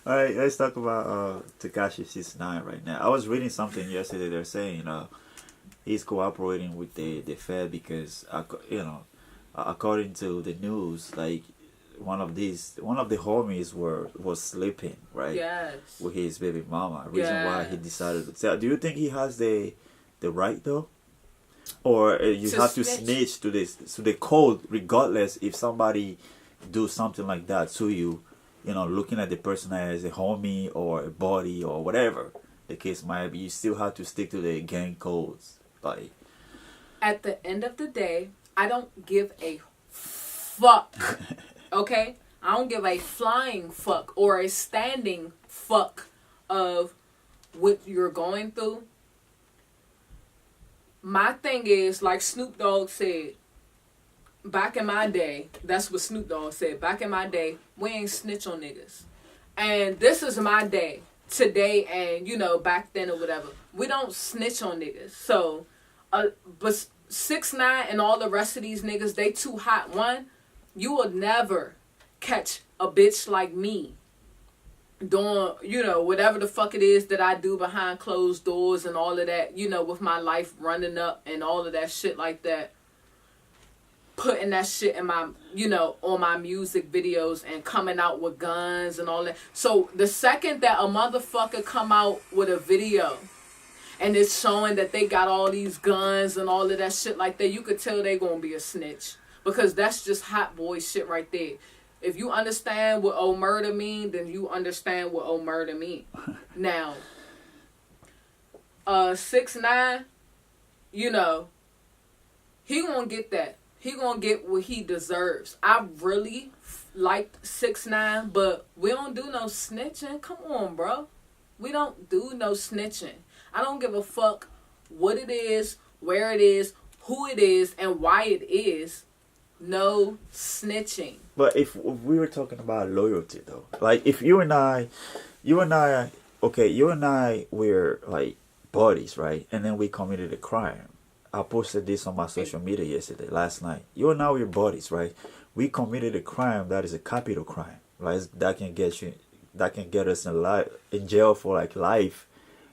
All right, let's talk about Tekashi 69 right now. I was reading something yesterday. They're saying he's cooperating with the Fed because according to the news, like one of the homies was sleeping right Yes. with his baby mama. Reason why he Yes. decided to tell. Do you think he has the right though, or you To have to snitch. snitch to the code regardless if somebody do something like that to you, looking at the person as a homie or a buddy or whatever the case might be, you still have to stick to the gang codes. Like, At the end of the day, I don't give a fuck. Okay? I don't give a flying fuck or a standing fuck of what you're going through. My thing is, like Snoop Dogg said, back in my day, that's what Snoop Dogg said. Back in my day, we ain't snitch on niggas. And this is my day. Today and, back then or whatever. We don't snitch on niggas. So, but 6ix9ine and all the rest of these niggas, they too hot. One, you will never catch a bitch like me doing, whatever the fuck it is that I do behind closed doors and all of that, with my life running up and all of that shit like that. Putting that shit in my, on my music videos and coming out with guns and all that. So the second that a motherfucker come out with a video and it's showing that they got all these guns and all of that shit like that, you could tell they gonna be a snitch. Because that's just hot boy shit right there. If you understand what old murder mean, then you understand what old murder mean. Now, 6ix9ine, he gonna get that. He gonna get what he deserves. I really liked 6ix9ine, but we don't do no snitching. Come on, bro. We don't do no snitching. I don't give a fuck what it is, where it is, who it is, and why it is. No snitching. but if we were talking about loyalty though, like if you and I, okay, you and I were like buddies, right? And then we committed a crime. I posted this on my social media yesterday, last night. You and I were buddies, right? We committed a crime that is a capital crime, right? That can get us in jail for like life.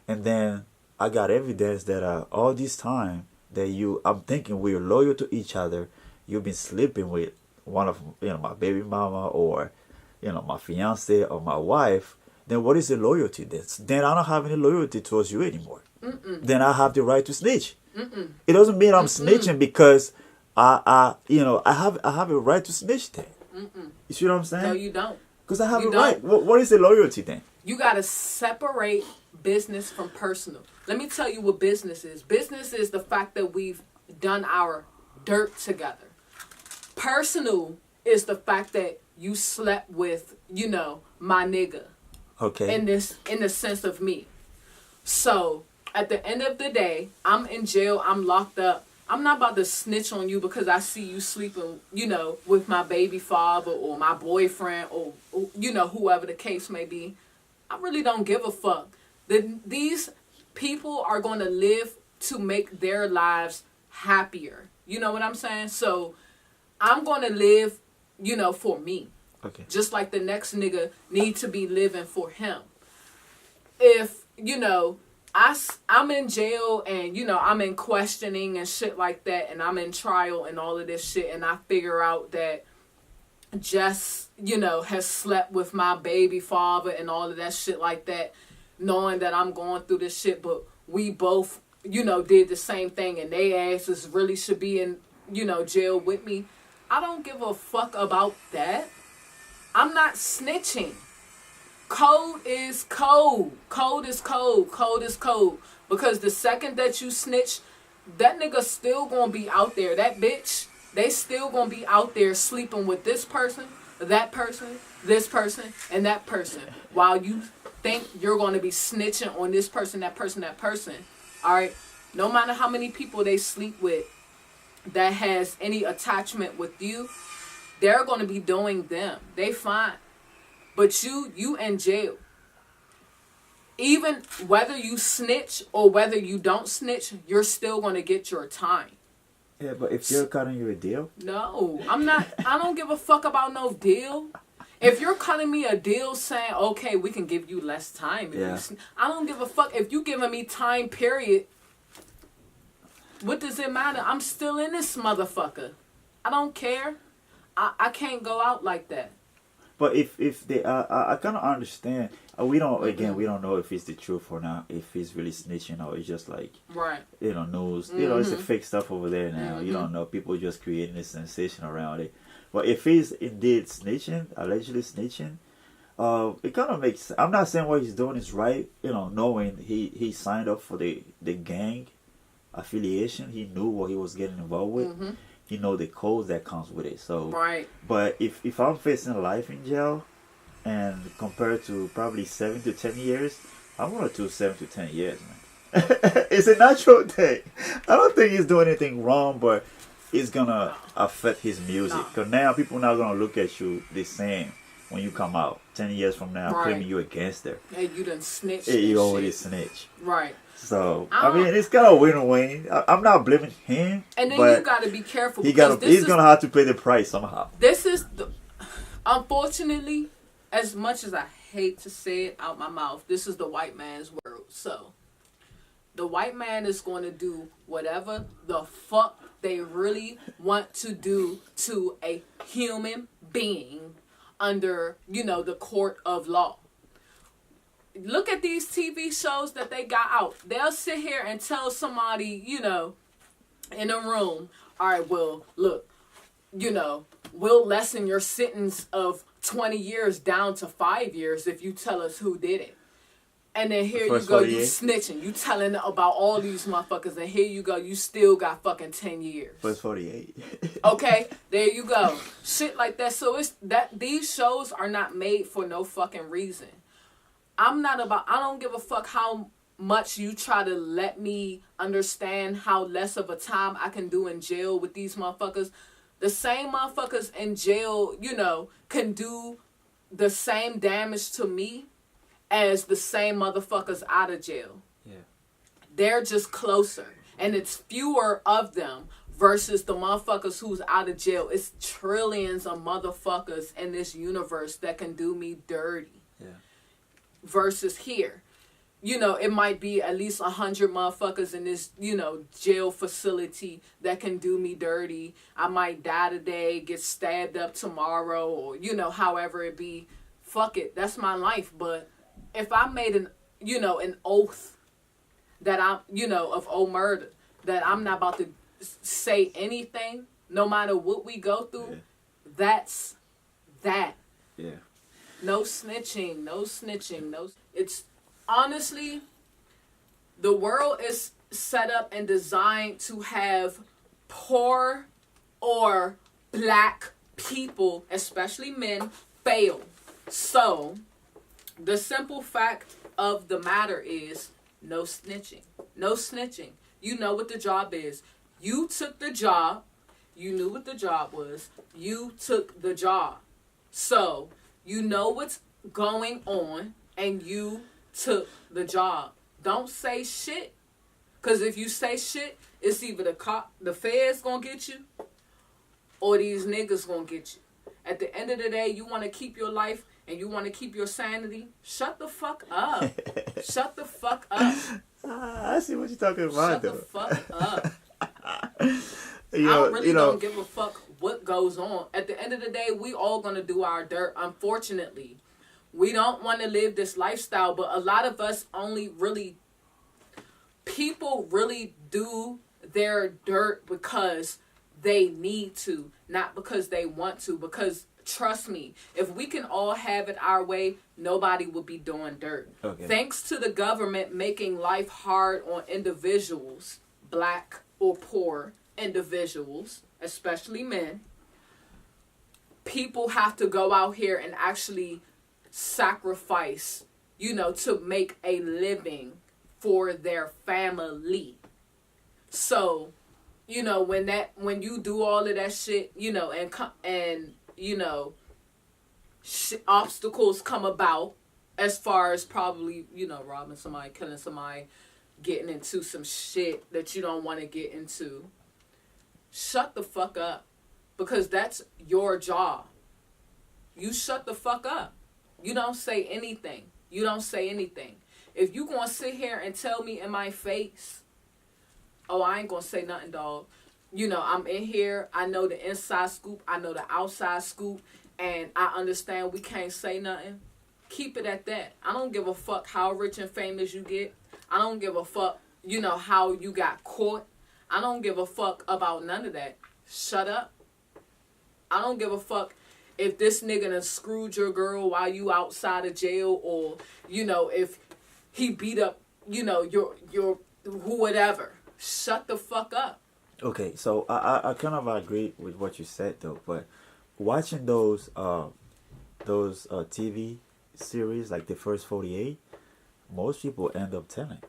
And then I got evidence that all this time that I'm thinking we're loyal to each other. You've been sleeping with one of my baby mama or my fiance or my wife. Then what is the loyalty then? Then I don't have any loyalty towards you anymore. Then I have the right to snitch. It doesn't mean I'm snitching because I have a right to snitch then. You see what I'm saying? No, you don't. Because I have You a right. don't. What is the loyalty then? You gotta separate business from personal. Let me tell you what business is. Business is the fact that we've done our dirt together. Personal is the fact that you slept with, my nigga. Okay. In the sense of me. So at the end of the day, I'm in jail, I'm locked up. I'm not about to snitch on you because I see you sleeping, with my baby father or my boyfriend or whoever the case may be. I really don't give a fuck. These people are going to live to make their lives happier. You know what I'm saying? So I'm going to live, for me. Okay. Just like the next nigga need to be living for him. If, I'm in jail and, I'm in questioning and shit like that and I'm in trial and all of this shit and I figure out that Jess, has slept with my baby father and all of that shit like that, knowing that I'm going through this shit, but we both, did the same thing and they asses really should be in, jail with me. I don't give a fuck about that. I'm not snitching. Code is code. Code is code. Code is code. Because the second that you snitch, that nigga still gonna be out there. That bitch, they still gonna be out there sleeping with this person, that person, this person, and that person. While you think you're gonna be snitching on this person, that person, that person. Alright? No matter how many people they sleep with that has any attachment with you, they're gonna be doing them. They fine. But you in jail. Even whether you snitch or whether you don't snitch, you're still going to get your time. Yeah, but if you're cutting you a deal? No, I'm not. I don't give a fuck about no deal. If you're cutting me a deal saying, okay, we can give you less time. Yeah. I don't give a fuck. If you giving me time, period, what does it matter? I'm still in this motherfucker. I don't care. I can't go out like that. But if they I kind of understand. We don't we don't know if it's the truth or not. If he's really snitching or it's just like right. News. It's the fake stuff over there now. You don't know. People just creating a sensation around it. But if he's indeed snitching, allegedly snitching, it kind of makes. I'm not saying what he's doing is right. Knowing he signed up for the gang affiliation, he knew what he was getting involved with. He know the codes that comes with it. So right. But if I'm facing life in jail, and compared to probably 7 to 10 years, I'm gonna do 7 to 10 years, man. It's a natural thing. I don't think he's doing anything wrong, but it's gonna affect his music. Because now people not gonna look at you the same when you come out 10 years from now, claiming you a gangster. Hey, you done snitched. Hey, you already snitch. Right. So I mean, it's kind of win-win. I'm not blaming him. And then but you gotta be careful. He's gonna have to pay the price somehow. This is unfortunately, as much as I hate to say it out my mouth, this is the white man's world. So the white man is going to do whatever the fuck they really want to do to a human being under, the court of law. Look at these TV shows that they got out. They'll sit here and tell somebody, in a room, all right, well, look, we'll lessen your sentence of 20 years down to 5 years if you tell us who did it. And then here you go, 48? You snitching. You telling about all these motherfuckers. And here you go, you still got fucking 10 years. Plus 48. Okay, there you go. Shit like that. So it's that these shows are not made for no fucking reason. I don't give a fuck how much you try to let me understand how less of a time I can do in jail with these motherfuckers. The same motherfuckers in jail, can do the same damage to me as the same motherfuckers out of jail. Yeah. They're just closer. And it's fewer of them versus the motherfuckers who's out of jail. It's trillions of motherfuckers in this universe that can do me dirty. Yeah. Versus here. It might be at least 100 motherfuckers in this, jail facility that can do me dirty. I might die today, get stabbed up tomorrow, or, however it be. Fuck it. That's my life. But if I made an oath that I'm, of old murder, that I'm not about to say anything, no matter what we go through, that's that. Yeah. No snitching, no. It's honestly, the world is set up and designed to have poor or black people, especially men, fail. So, the simple fact of the matter is no snitching. No snitching. You know what the job is. You took the job. You knew what the job was. You took the job. So, you know what's going on, and you took the job. Don't say shit. Because if you say shit, it's either the feds gonna get you, or these niggas gonna get you. At the end of the day, you want to keep your life and you want to keep your sanity, shut the fuck up. Shut the fuck up. I see what you're talking about, though. Shut the fuck up. I don't give a fuck what goes on. At the end of the day, we all gonna do our dirt. Unfortunately, we don't want to live this lifestyle, but a lot of us people really do their dirt because they need to, not because they want to. Because trust me, if we can all have it our way, nobody would be doing dirt. Okay. Thanks to the government making life hard on individuals, black or poor individuals, especially men, people have to go out here and actually sacrifice, to make a living for their family. So, when you do all of that shit, and obstacles come about as far as probably, robbing somebody, killing somebody, getting into some shit that you don't want to get into. Shut the fuck up, because that's your job. you shut the fuck up. You don't say anything. You don't say anything. If you gonna sit here and tell me in my face, oh, I ain't gonna say nothing, dog. You know, I'm in here. I know the inside scoop. I know the outside scoop. And I understand we can't say nothing. Keep it at that. I don't give a fuck how rich and famous you get. I don't give a fuck, you know, how you got caught. I don't give a fuck about none of that. Shut up. I don't give a fuck if this nigga done screwed your girl while you outside of jail, or, you know, if he beat up, you know, your whatever. Shut the fuck up. Okay, so I kind of agree with what you said though, but watching those TV series like the first 48, most people end up telling.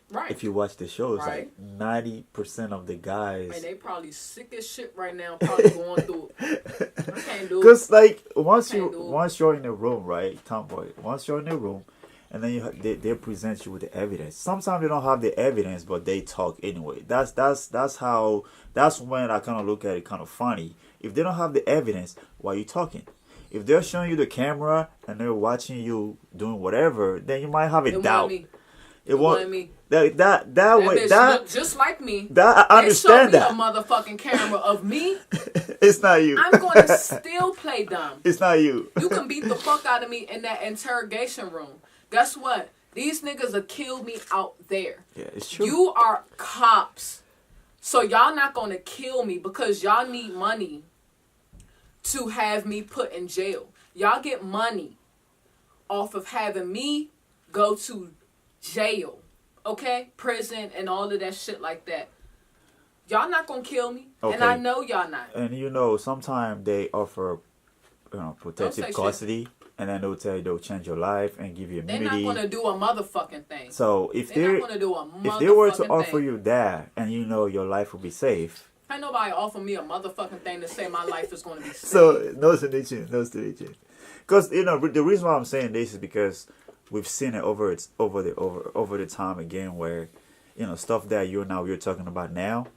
Right. If you watch the shows, right. Like 90% of the guys, and they probably sick as shit right now, probably going through it. I can't do it. Because like once you're in the room, right, Tomboy, once you're in the room, and then they present you with the evidence. Sometimes they don't have the evidence, but they talk anyway. That's when I kind of look at it kind of funny. If they don't have the evidence, why are you talking? If they're showing you the camera and they're watching you doing whatever, then you might have a doubt. It won't. That way look just like me. That I understand they that. show me a motherfucking camera of me. It's not you. I'm going to still play dumb. It's not you. You can beat the fuck out of me in that interrogation room. Guess what? These niggas will kill me out there. Yeah, it's true. You are cops. So y'all not going to kill me because y'all need money to have me put in jail. Y'all get money off of having me go to jail. Okay? Prison and all of that shit like that. Y'all not going to kill me. Okay. And I know y'all not. And you know, sometimes they offer protective custody. And then they'll change your life and give you immunity. They're not going to do a motherfucking thing. So if they're not going to do a motherfucking thing. If they were to offer you that and you know your life will be safe. Ain't nobody offer me a motherfucking thing to say my life is going to be safe. So, no snitching. Because, you know, the reason why I'm saying this is because we've seen it over the time again where, you know, stuff that we're talking about now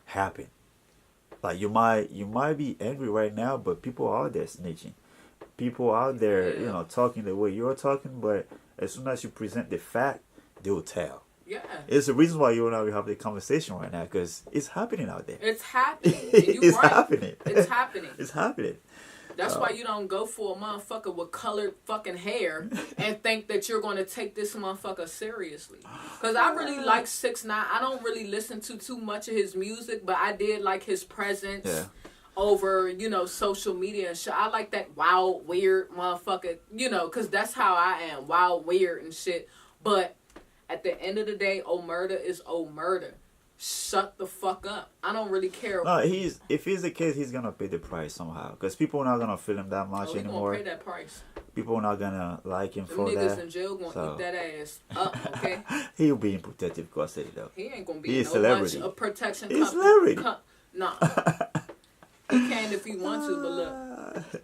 happen. Like, you might be angry right now, but people are out there snitching. People out there, you know, talking the way you're talking, but as soon as you present the fact, they'll tell. Yeah. It's the reason why you and I have the conversation right now, because it's happening out there. It's happening. It's happening. It's happening. It's happening. That's why you don't go for a motherfucker with colored fucking hair and think that you're going to take this motherfucker seriously. Because I really like 6ix9ine. I don't really listen to too much of his music, but I did like his presence. Yeah. Over, you know, social media and shit. I like that wild, weird motherfucker, you know, because that's how I am. Wild, weird and shit. But at the end of the day, murder is murder. Shut the fuck up. I don't really care. No, if he's the case, he's going to pay the price somehow. Because people are not going to feel him that much anymore. He's going to pay that price. People are not going to like him for that. Niggas in jail going to eat that ass up, okay? He'll be in protective custody, though. He ain't going to be in no bunch of protection. He's a celebrity. Nah. He can if he wants to, but look.